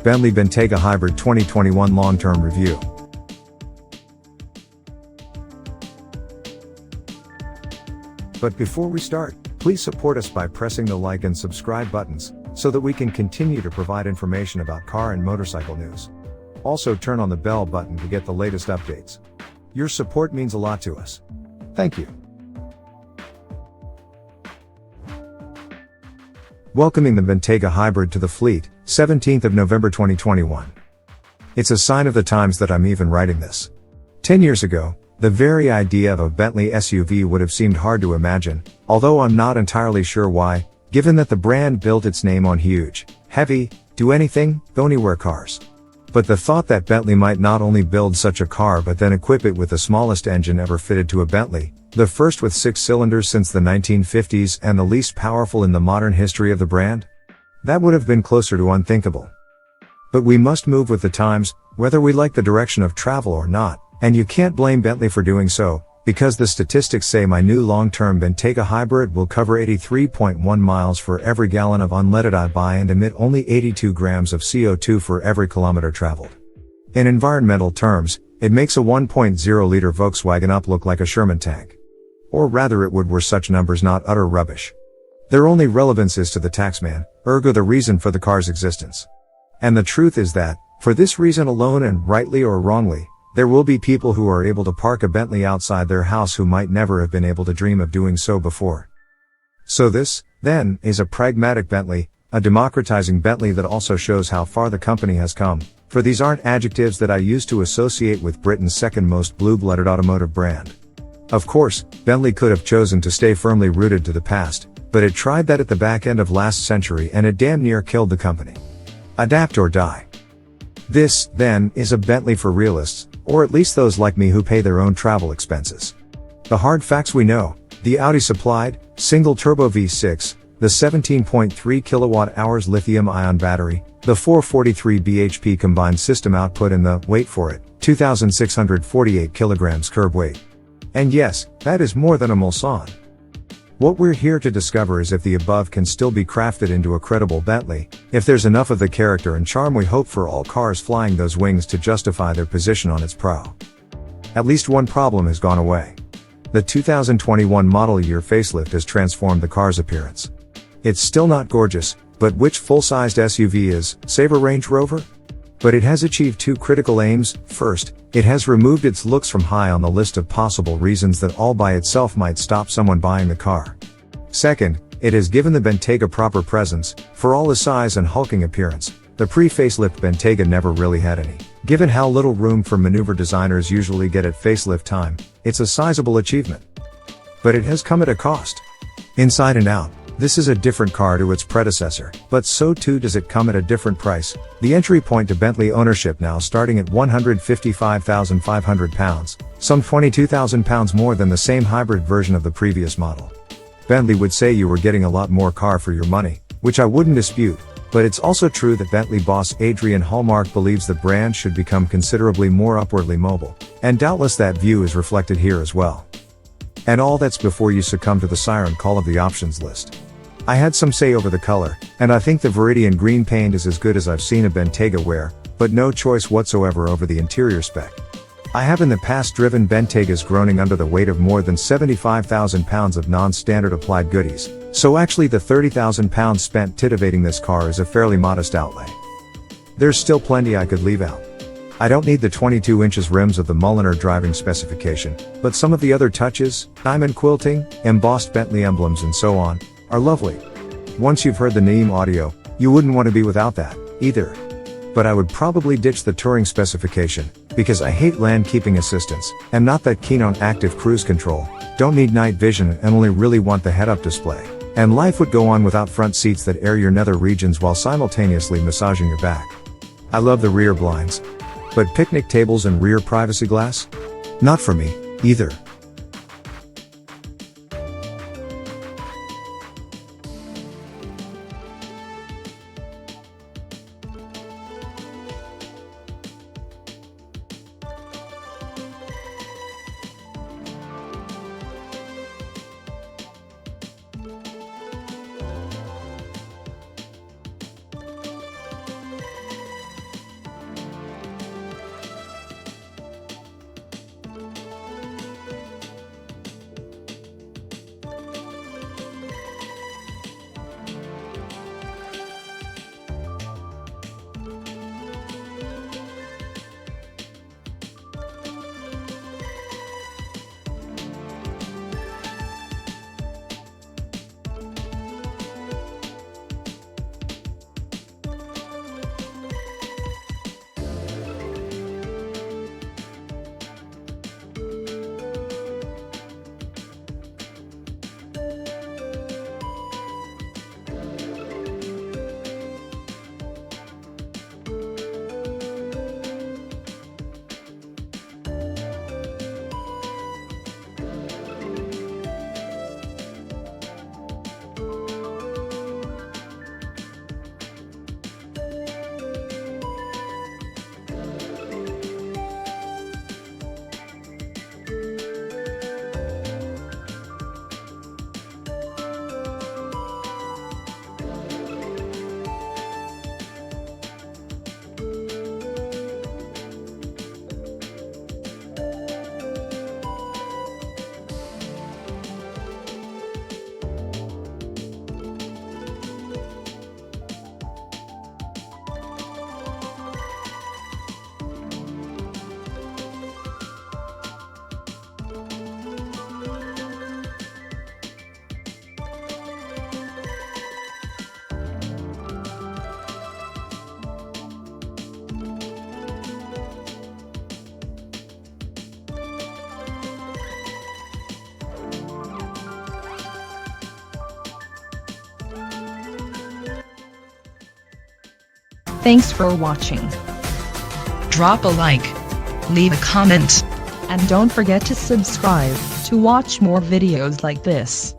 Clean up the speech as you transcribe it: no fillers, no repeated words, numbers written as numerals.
Bentley Bentayga Hybrid 2021 Long-Term Review. But before we start, please support us by pressing the like and subscribe buttons, so that we can continue to provide information about car and motorcycle news. Also turn on the bell button to get the latest updates. Your support means a lot to us. Thank you. Welcoming the Bentayga Hybrid to the fleet, 17th of November 2021. It's a sign of the times that I'm even writing this. 10 years ago, the very idea of a Bentley SUV would have seemed hard to imagine, although I'm not entirely sure why, given that the brand built its name on huge, heavy, do-anything, go-anywhere cars. But the thought that Bentley might not only build such a car but then equip it with the smallest engine ever fitted to a Bentley, the first with 6 cylinders since the 1950s and the least powerful in the modern history of the brand? That would have been closer to unthinkable. But we must move with the times, whether we like the direction of travel or not, and you can't blame Bentley for doing so, because the statistics say my new long-term Bentayga Hybrid will cover 83.1 miles for every gallon of unleaded I buy and emit only 82 grams of CO2 for every kilometer traveled. In environmental terms, it makes a 1.0-liter Volkswagen Up look like a Sherman tank. Or rather it would were such numbers not utter rubbish. Their only relevance is to the taxman, ergo the reason for the car's existence. And the truth is that, for this reason alone and rightly or wrongly, there will be people who are able to park a Bentley outside their house who might never have been able to dream of doing so before. So this, then, is a pragmatic Bentley, a democratizing Bentley that also shows how far the company has come, for these aren't adjectives that I used to associate with Britain's second most blue-blooded automotive brand. Of course, Bentley could have chosen to stay firmly rooted to the past, but it tried that at the back end of last century and it damn near killed the company. Adapt or die. This, then, is a Bentley for realists, or at least those like me who pay their own travel expenses. The hard facts we know: the Audi supplied, single-turbo V6, the 17.3 kilowatt-hours lithium-ion battery, the 443 bhp combined system output and the, wait for it, 2,648 kilograms curb weight. And yes, that is more than a Mulsanne. What we're here to discover is if the above can still be crafted into a credible Bentley, if there's enough of the character and charm we hope for all cars flying those wings to justify their position on its prow. At least one problem has gone away. The 2021 model year facelift has transformed the car's appearance. It's still not gorgeous, but which full-sized SUV is, save a Range Rover? But it has achieved two critical aims. First, it has removed its looks from high on the list of possible reasons that all by itself might stop someone buying the car. Second, it has given the Bentayga proper presence. For all his size and hulking appearance, the pre-facelift Bentayga never really had any. Given how little room for maneuver designers usually get at facelift time, it's a sizable achievement. But it has come at a cost. Inside and out, this is a different car to its predecessor, but so too does it come at a different price. The entry point to Bentley ownership now starting at £155,500, some £22,000 more than the same hybrid version of the previous model. Bentley would say you were getting a lot more car for your money, which I wouldn't dispute, but it's also true that Bentley boss Adrian Hallmark believes the brand should become considerably more upwardly mobile, and doubtless that view is reflected here as well. And all that's before you succumb to the siren call of the options list. I had some say over the color, and I think the Viridian green paint is as good as I've seen a Bentayga wear, but no choice whatsoever over the interior spec. I have in the past driven Bentaygas groaning under the weight of more than 75,000 pounds of non-standard applied goodies, so actually the 30,000 pounds spent titivating this car is a fairly modest outlay. There's still plenty I could leave out. I don't need the 22 inches rims of the Mulliner driving specification, but some of the other touches, diamond quilting, embossed Bentley emblems and so on, are lovely. Once you've heard the Naeem audio, you wouldn't want to be without that, either. But I would probably ditch the touring specification, because I hate land keeping assistance, am not that keen on active cruise control, don't need night vision and only really want the head-up display. And life would go on without front seats that air your nether regions while simultaneously massaging your back. I love the rear blinds. But picnic tables and rear privacy glass? Not for me, either. Thanks for watching. Drop a like. Leave a comment. And don't forget to subscribe to watch more videos like this.